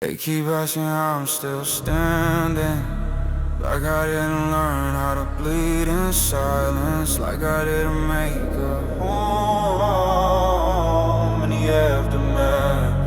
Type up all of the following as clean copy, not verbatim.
They keep asking how I'm still standing, like I didn't learn how to bleed in silence, like I didn't make a home in the aftermath.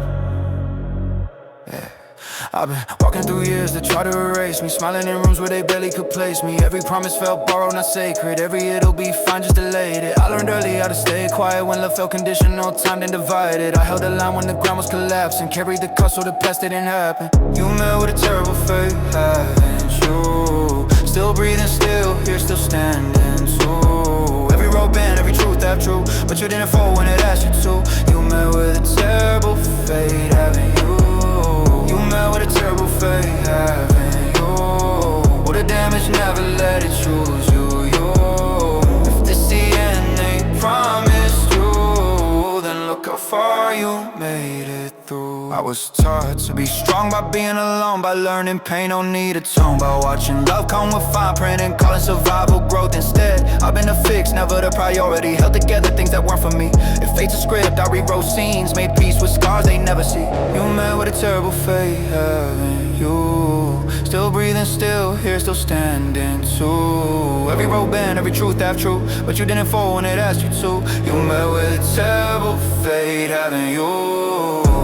I've been walking through years that try to erase me, smiling in rooms where they barely could place me. Every promise felt borrowed, not sacred. Every it'll be fine, just delayed it. I learned early how to stay quiet when love felt conditional, timed and divided. I held the line when the ground was collapsing, carried the cost so the past didn't happen. You met with a terrible fate, haven't you? Still breathing, still here, still standing too. Every road bent, every truth that true, but you didn't fall when it asked you to. You met with a terrible fate, haven't you? You met with a terrible fate, haven't you? Well, the damage never let it choose you, If this the end they promised you, then look how far you made it through. I was taught to be strong by being alone, by learning pain don't need a tone, by watching love come with fine print and calling survival growth instead. I've been the fix, never the priority, held together things that weren't for me. If fate's a script, I rewrote scenes, made peace with scars they never see. You met with a terrible fate, haven't you? Still breathing, still here, still standing too. Every road bent, every truth half true, but you didn't fall when it asked you to. You met with a terrible fate, haven't you?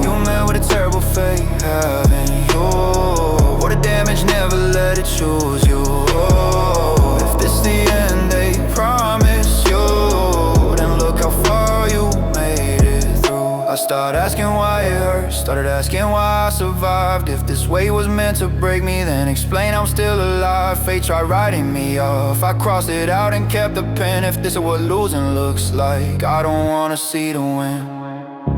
You met with a terrible fate, haven't you? Well, the damage never let it choose you. If this the end they promised you, then look how far you made it through. I started asking why it hurt, started asking why I survived. If this way was meant to break me, then explain I'm still alive. Fate tried writing me off, I crossed it out and kept the pen. If this is what losing looks like, I don't wanna see the win.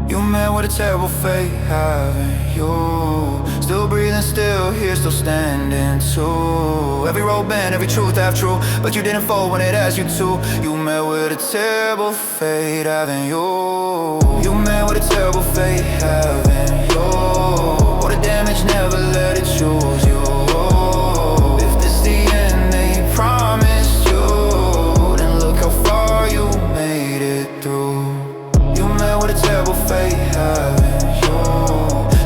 You met with a terrible fate, haven't you? Still breathing, still here, still standing too. Every road bent, every truth half true, but you didn't fall when it asked you to. You met with a terrible fate, haven't you? You met with a terrible fate, haven't you? Oh, the damage never let it choose you. If this the end they promised you, then look how far you made it through. You met with a terrible fate, haven't you?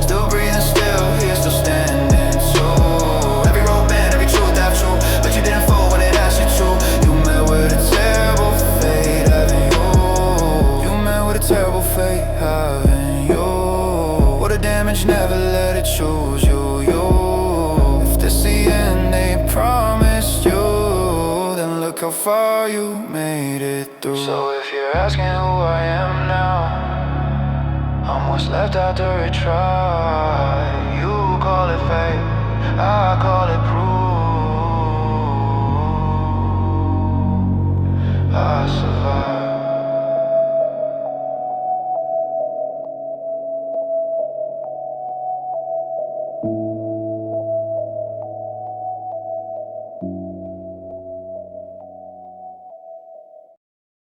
Still breathing, still here, still standing too. Every road bent, every truth half true, but you didn't fall when it asked you to. You met with a terrible fate, haven't you? You met with a terrible fate, haven't you? Well, the damage never let it choose you, If this the end they promised you, then look how far you made it through. So if you're asking who I am now, I'm what's left after a try.